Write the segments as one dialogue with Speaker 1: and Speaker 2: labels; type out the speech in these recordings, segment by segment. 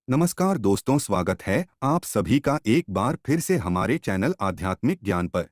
Speaker 1: नमस्कार दोस्तों, स्वागत है आप सभी का एक बार फिर से हमारे चैनल आध्यात्मिक ज्ञान पर।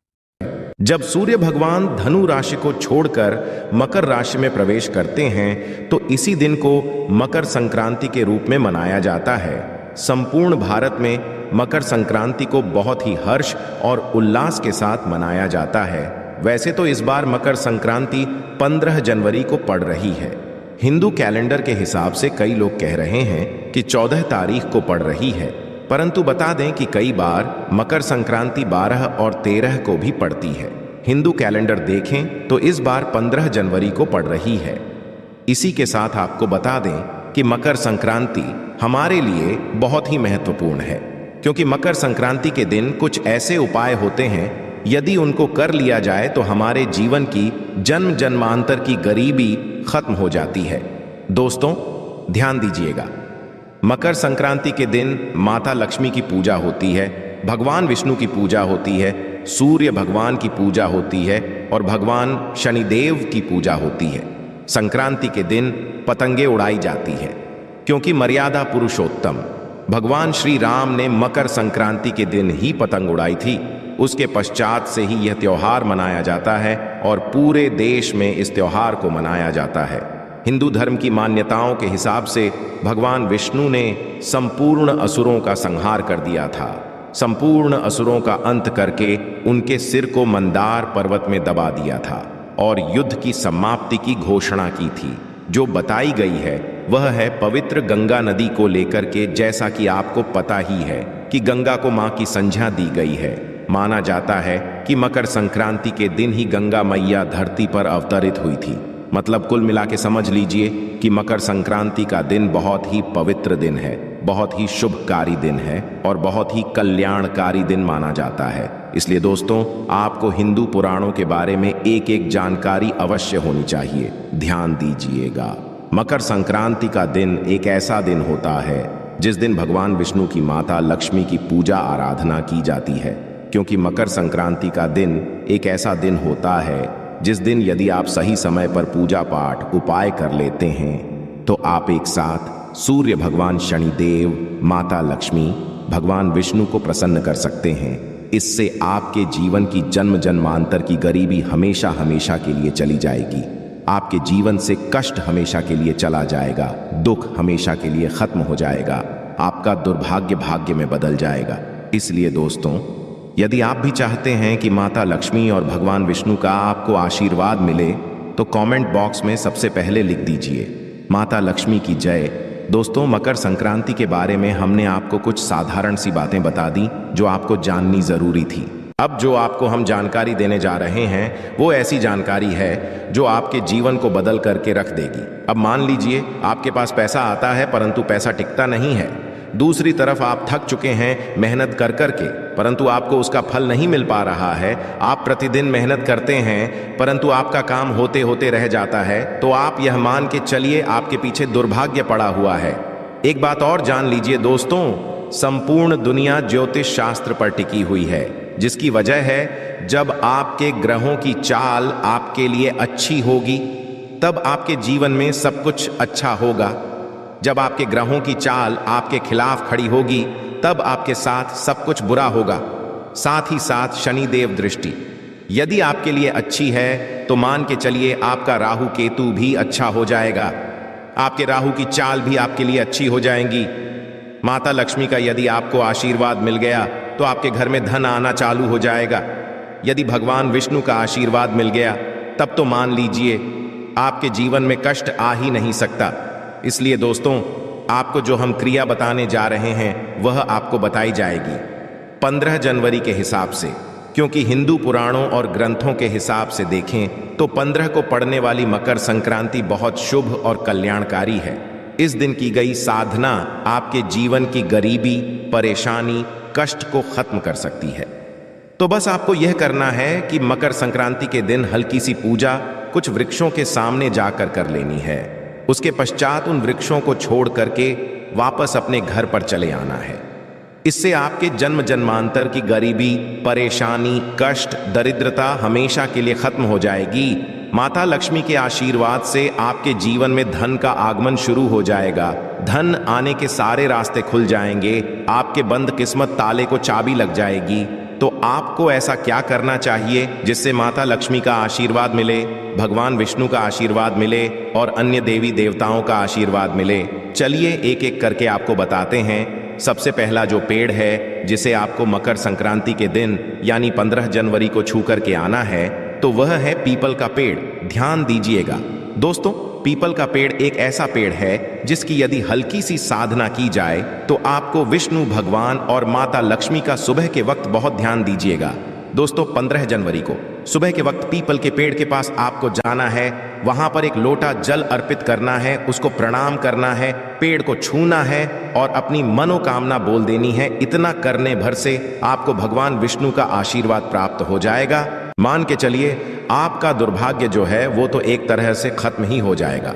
Speaker 2: जब सूर्य भगवान धनु राशि को छोड़कर मकर राशि में प्रवेश करते हैं तो इसी दिन को मकर संक्रांति के रूप में मनाया जाता है। संपूर्ण भारत में मकर संक्रांति को बहुत ही हर्ष और उल्लास के साथ मनाया जाता है। वैसे तो इस बार मकर संक्रांति 15 जनवरी को पड़ रही है। हिंदू कैलेंडर के हिसाब से कई लोग कह रहे हैं कि 14 तारीख को पड़ रही है, परंतु बता दें कि कई बार मकर संक्रांति 12 और 13 को भी पड़ती है। हिंदू कैलेंडर देखें तो इस बार 15 जनवरी को पड़ रही है। इसी के साथ आपको बता दें कि मकर संक्रांति हमारे लिए बहुत ही महत्वपूर्ण है, क्योंकि मकर संक्रांति के दिन कुछ ऐसे उपाय होते हैं, यदि उनको कर लिया जाए तो हमारे जीवन की जन्म जन्मांतर की गरीबी खत्म हो जाती है। दोस्तों ध्यान दीजिएगा, मकर संक्रांति के दिन माता लक्ष्मी की पूजा होती है, भगवान विष्णु की पूजा होती है, सूर्य भगवान की पूजा होती है और भगवान शनिदेव की पूजा होती है। संक्रांति के दिन पतंगे उड़ाई जाती है, क्योंकि मर्यादा पुरुषोत्तम भगवान श्री राम ने मकर संक्रांति के दिन ही पतंग उड़ाई थी। उसके पश्चात से ही यह त्योहार मनाया जाता है और पूरे देश में इस त्योहार को मनाया जाता है। हिंदू धर्म की मान्यताओं के हिसाब से भगवान विष्णु ने संपूर्ण असुरों का संहार कर दिया था। संपूर्ण असुरों का अंत करके उनके सिर को मंदार पर्वत में दबा दिया था और युद्ध की समाप्ति की घोषणा की थी। जो बताई गई है वह है पवित्र गंगा नदी को लेकर के। जैसा कि आपको पता ही है कि गंगा को मां की संज्ञा दी गई है। माना जाता है कि मकर संक्रांति के दिन ही गंगा मैया धरती पर अवतरित हुई थी। मतलब कुल मिला के समझ लीजिए कि मकर संक्रांति का दिन बहुत ही पवित्र दिन है, बहुत ही शुभकारी दिन है और बहुत ही कल्याणकारी दिन माना जाता है। इसलिए दोस्तों आपको हिंदू पुराणों के बारे में एक एक जानकारी अवश्य होनी चाहिए। ध्यान दीजिएगा, मकर संक्रांति का दिन एक ऐसा दिन होता है जिस दिन भगवान विष्णु की माता लक्ष्मी की पूजा आराधना की जाती है। क्योंकि मकर संक्रांति का दिन एक ऐसा दिन होता है जिस दिन यदि आप सही समय पर पूजा पाठ उपाय कर लेते हैं तो आप एक साथ सूर्य भगवान शनिदेव, माता लक्ष्मी, भगवान विष्णु को प्रसन्न कर सकते हैं। इससे आपके जीवन की जन्म जन्मांतर की गरीबी हमेशा हमेशा के लिए चली जाएगी। आपके जीवन से कष्ट हमेशा के लिए चला जाएगा, दुख हमेशा के लिए खत्म हो जाएगा, आपका दुर्भाग्य भाग्य में बदल जाएगा। इसलिए दोस्तों यदि आप भी चाहते हैं कि माता लक्ष्मी और भगवान विष्णु का आपको आशीर्वाद मिले तो कमेंट बॉक्स में सबसे पहले लिख दीजिए माता लक्ष्मी की जय। दोस्तों मकर संक्रांति के बारे में हमने आपको कुछ साधारण सी बातें बता दी जो आपको जाननी जरूरी थी। अब जो आपको हम जानकारी देने जा रहे हैं वो ऐसी जानकारी है जो आपके जीवन को बदल करके रख देगी। अब मान लीजिए आपके पास पैसा आता है परंतु पैसा टिकता नहीं है। दूसरी तरफ आप थक चुके हैं मेहनत कर करके, परंतु आपको उसका फल नहीं मिल पा रहा है। आप प्रतिदिन मेहनत करते हैं परंतु आपका काम होते होते रह जाता है, तो आप यह मान के चलिए आपके पीछे दुर्भाग्य पड़ा हुआ है। एक बात और जान लीजिए दोस्तों, संपूर्ण दुनिया ज्योतिष शास्त्र पर टिकी हुई है, जिसकी वजह है जब आपके ग्रहों की चाल आपके लिए अच्छी होगी तब आपके जीवन में सब कुछ अच्छा होगा। जब आपके ग्रहों की चाल आपके खिलाफ खड़ी होगी तब आपके साथ सब कुछ बुरा होगा। साथ ही साथ शनिदेव दृष्टि यदि आपके लिए अच्छी है तो मान के चलिए आपका राहु केतु भी अच्छा हो जाएगा। आपके राहु की चाल भी आपके लिए अच्छी हो जाएंगी। माता लक्ष्मी का यदि आपको आशीर्वाद मिल गया तो आपके घर में धन आना चालू हो जाएगा। यदि भगवान विष्णु का आशीर्वाद मिल गया तब तो मान लीजिए आपके जीवन में कष्ट आ ही नहीं सकता। इसलिए दोस्तों आपको जो हम क्रिया बताने जा रहे हैं वह आपको बताई जाएगी 15 जनवरी के हिसाब से, क्योंकि हिंदू पुराणों और ग्रंथों के हिसाब से देखें तो 15 को पड़ने वाली मकर संक्रांति बहुत शुभ और कल्याणकारी है। इस दिन की गई साधना आपके जीवन की गरीबी, परेशानी, कष्ट को खत्म कर सकती है। तो बस आपको यह करना है कि मकर संक्रांति के दिन हल्की सी पूजा कुछ वृक्षों के सामने जाकर कर लेनी है। उसके पश्चात उन वृक्षों को छोड़ करके वापस अपने घर पर चले आना है। इससे आपके जन्म जन्मांतर की गरीबी, परेशानी, कष्ट, दरिद्रता हमेशा के लिए खत्म हो जाएगी माता लक्ष्मी के आशीर्वाद से आपके जीवन में धन का आगमन शुरू हो जाएगा। धन आने के सारे रास्ते खुल जाएंगे, आपके बंद किस्मत ताले को चाबी लग जाएगी। तो आपको ऐसा क्या करना चाहिए जिससे माता लक्ष्मी का आशीर्वाद मिले, भगवान विष्णु का आशीर्वाद मिले और अन्य देवी देवताओं का आशीर्वाद मिले? चलिए एक एक करके आपको बताते हैं। सबसे पहला जो पेड़ है जिसे आपको मकर संक्रांति के दिन यानी 15 जनवरी को छू करके आना है, तो वह है पीपल का पेड़। ध्यान दीजिएगा दोस्तों, पीपल का पेड़ एक ऐसा पेड़ है जिसकी यदि हल्की सी साधना की जाए तो आपको विष्णु भगवान और माता लक्ष्मी का सुबह के वक्त, बहुत ध्यान दीजिएगा दोस्तों, 15 जनवरी को सुबह के वक्त पीपल के पेड़ के पास आपको जाना है। वहां पर एक लोटा जल अर्पित करना है, उसको प्रणाम करना है, पेड़ को छूना है और अपनी मनोकामना बोल देनी है। इतना करने भर से आपको भगवान विष्णु का आशीर्वाद प्राप्त हो जाएगा। मान के चलिए आपका दुर्भाग्य जो है वो तो एक तरह से खत्म ही हो जाएगा।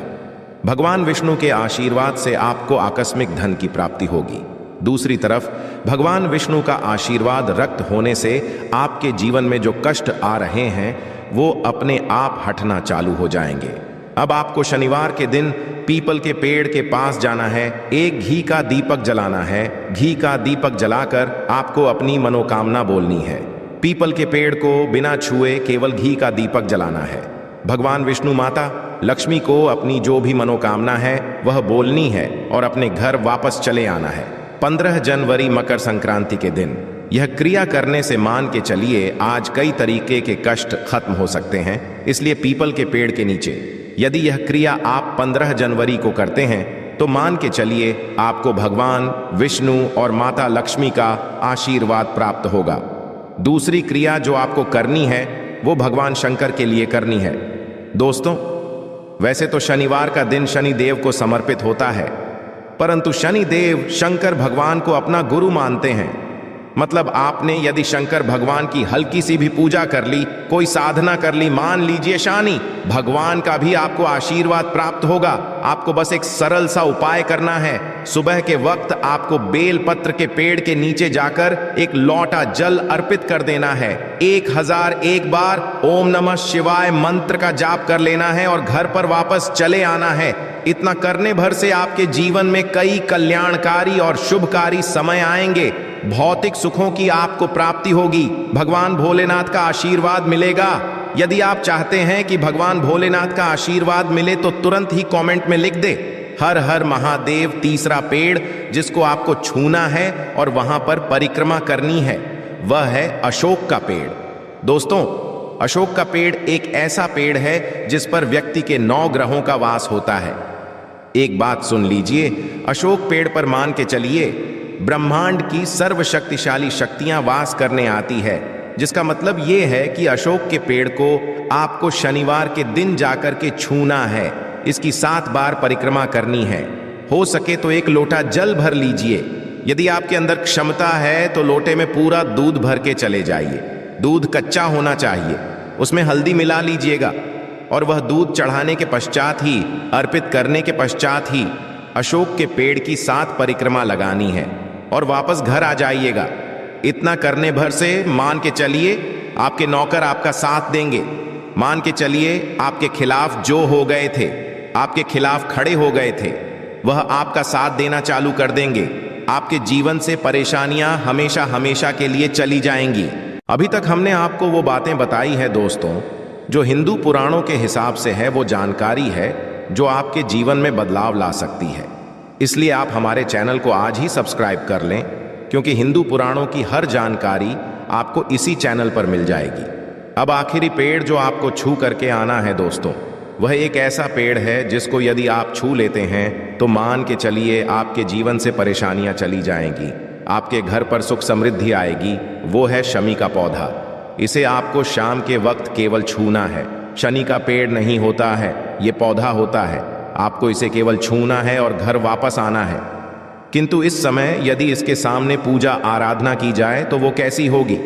Speaker 2: भगवान विष्णु के आशीर्वाद से आपको आकस्मिक धन की प्राप्ति होगी। दूसरी तरफ भगवान विष्णु का आशीर्वाद रक्त होने से आपके जीवन में जो कष्ट आ रहे हैं वो अपने आप हटना चालू हो जाएंगे। अब आपको शनिवार के दिन पीपल के पेड़ के पास जाना है, एक घी का दीपक जलाना है। घी का दीपक जलाकर आपको अपनी मनोकामना बोलनी है। पीपल के पेड़ को बिना छुए केवल घी का दीपक जलाना है। भगवान विष्णु माता लक्ष्मी को अपनी जो भी मनोकामना है वह बोलनी है और अपने घर वापस चले आना है। 15 जनवरी मकर संक्रांति के दिन यह क्रिया करने से मान के चलिए आज कई तरीके के कष्ट खत्म हो सकते हैं। इसलिए पीपल के पेड़ के नीचे यदि यह क्रिया आप 15 जनवरी को करते हैं तो मान के चलिए आपको भगवान विष्णु और माता लक्ष्मी का आशीर्वाद प्राप्त होगा। दूसरी क्रिया जो आपको करनी है वो भगवान शंकर के लिए करनी है। दोस्तों, वैसे तो शनिवार का दिन शनि देव को समर्पित होता है, परंतु शनि देव शंकर भगवान को अपना गुरु मानते हैं। मतलब आपने यदि शंकर भगवान की हल्की सी भी पूजा कर ली, कोई साधना कर ली, मान लीजिए शानी, भगवान का भी आपको आशीर्वाद प्राप्त होगा। आपको बस एक सरल सा उपाय करना है। सुबह के वक्त आपको बेल पत्र के पेड़ के नीचे जाकर एक लोटा जल अर्पित कर देना है। 1001 बार ओम नमः शिवाय मंत्र का जाप कर लेना है और घर पर वापस चले आना है। इतना करने भर से आपके जीवन में कई कल्याणकारी और शुभकारी समय आएंगे। भौतिक सुखों की आपको प्राप्ति होगी। भगवान भोलेनाथ का आशीर्वाद मिलेगा। यदि आप चाहते हैं कि भगवान भोलेनाथ का आशीर्वाद मिले तो तुरंत ही कमेंट में लिख दे हर हर महादेव। तीसरा पेड़ जिसको आपको छूना है और वहां पर परिक्रमा करनी है वह है अशोक का पेड़। दोस्तों, अशोक का पेड़ एक ऐसा पेड़ है जिस पर व्यक्ति के 9 ग्रहों का वास होता है। एक बात सुन लीजिए, अशोक पेड़ पर मान के चलिए ब्रह्मांड की सर्वशक्तिशाली शक्तियां वास करने आती है, जिसका मतलब यह है कि अशोक के पेड़ को आपको शनिवार के दिन जाकर के छूना है। इसकी 7 बार परिक्रमा करनी है। हो सके तो एक लोटा जल भर लीजिए। यदि आपके अंदर क्षमता है तो लोटे में पूरा दूध भर के चले जाइए। दूध कच्चा होना चाहिए, उसमें हल्दी मिला लीजिएगा और वह दूध चढ़ाने के पश्चात ही, अर्पित करने के पश्चात ही अशोक के पेड़ की 7 परिक्रमा लगानी है और वापस घर आ जाइएगा। इतना करने भर से मान के चलिए आपके नौकर आपका साथ देंगे। मान के चलिए आपके खिलाफ जो हो गए थे, आपके खिलाफ खड़े हो गए थे, वह आपका साथ देना चालू कर देंगे। आपके जीवन से परेशानियां हमेशा हमेशा के लिए चली जाएंगी। अभी तक हमने आपको वो बातें बताई है दोस्तों जो हिंदू पुराणों के हिसाब से है, वो जानकारी है जो आपके जीवन में बदलाव ला सकती है। इसलिए आप हमारे चैनल को आज ही सब्सक्राइब कर लें, क्योंकि हिंदू पुराणों की हर जानकारी आपको इसी चैनल पर मिल जाएगी। अब आखिरी पेड़ जो आपको छू करके आना है दोस्तों, वह एक ऐसा पेड़ है जिसको यदि आप छू लेते हैं तो मान के चलिए आपके जीवन से परेशानियां चली जाएंगी, आपके घर पर सुख समृद्धि आएगी। वो है शमी का पौधा। इसे आपको शाम के वक्त केवल छूना है। शनि का पेड़ नहीं होता है, ये पौधा होता है। आपको इसे केवल छूना है और घर वापस आना है। किंतु इस समय यदि इसके सामने पूजा आराधना की जाए तो वो कैसी होगी,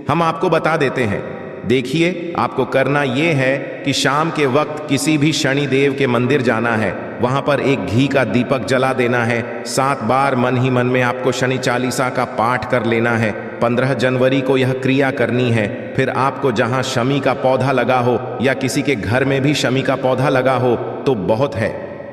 Speaker 2: हम आपको बता देते हैं। देखिए, आपको करना यह है कि शाम के वक्त किसी भी शनि देव के मंदिर जाना है, वहां पर एक घी का दीपक जला देना है। 7 बार मन ही मन में आपको शनि चालीसा का पाठ कर लेना है। 15 जनवरी को यह क्रिया करनी है। फिर आपको जहां शमी का पौधा लगा हो या किसी के घर में भी शमी का पौधा लगा हो तो बहुत है,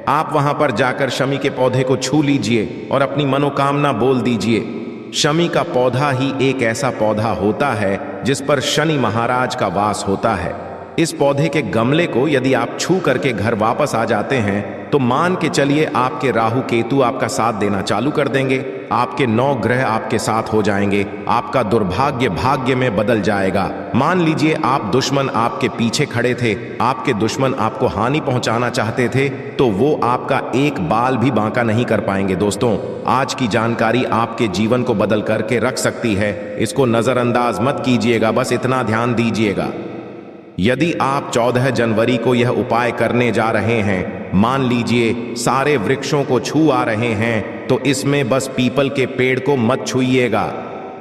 Speaker 2: आप वहां पर जाकर शमी के पौधे को छू लीजिए और अपनी मनोकामना बोल दीजिए। शमी का पौधा ही एक ऐसा पौधा होता है जिस पर शनि महाराज का वास होता है। इस पौधे के गमले को यदि आप छू करके घर वापस आ जाते हैं तो मान के चलिए आपके राहु केतु आपका साथ देना चालू कर देंगे। आपके 9 ग्रह आपके साथ हो जाएंगे। आपका दुर्भाग्य भाग्य में बदल जाएगा। मान लीजिए आप दुश्मन आपके पीछे खड़े थे, आपके दुश्मन आपको हानि पहुंचाना चाहते थे, तो वो आपका एक बाल भी बांका नहीं कर पाएंगे। दोस्तों, आज की जानकारी आपके जीवन को बदल करके रख सकती है। इसको नजरअंदाज मत कीजिएगा, बस इतना ध्यान दीजिएगा। यदि आप 14 जनवरी को यह उपाय करने जा रहे हैं, मान लीजिए सारे वृक्षों को छू आ रहे हैं, तो इसमें बस पीपल के पेड़ को मत छूइएगा,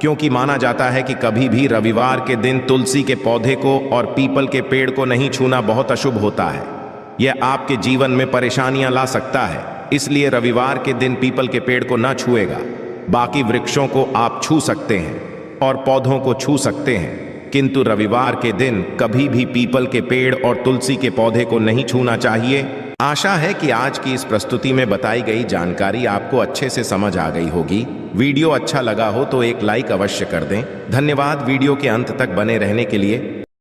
Speaker 2: क्योंकि माना जाता है कि कभी भी रविवार के दिन तुलसी के पौधे को और पीपल के पेड़ को नहीं छूना बहुत अशुभ होता है। यह आपके जीवन में परेशानियां ला सकता है। इसलिए रविवार के दिन पीपल के पेड़ को ना छुएगा। बाकी वृक्षों को आप छू सकते हैं और पौधों को छू सकते हैं, किंतु रविवार के दिन कभी भी पीपल के पेड़ और तुलसी के पौधे को नहीं छूना चाहिए। आशा है कि आज की इस प्रस्तुति में बताई गई जानकारी आपको अच्छे से समझ आ गई होगी। वीडियो अच्छा लगा हो तो एक लाइक अवश्य कर दें। धन्यवाद वीडियो के अंत तक बने रहने के लिए।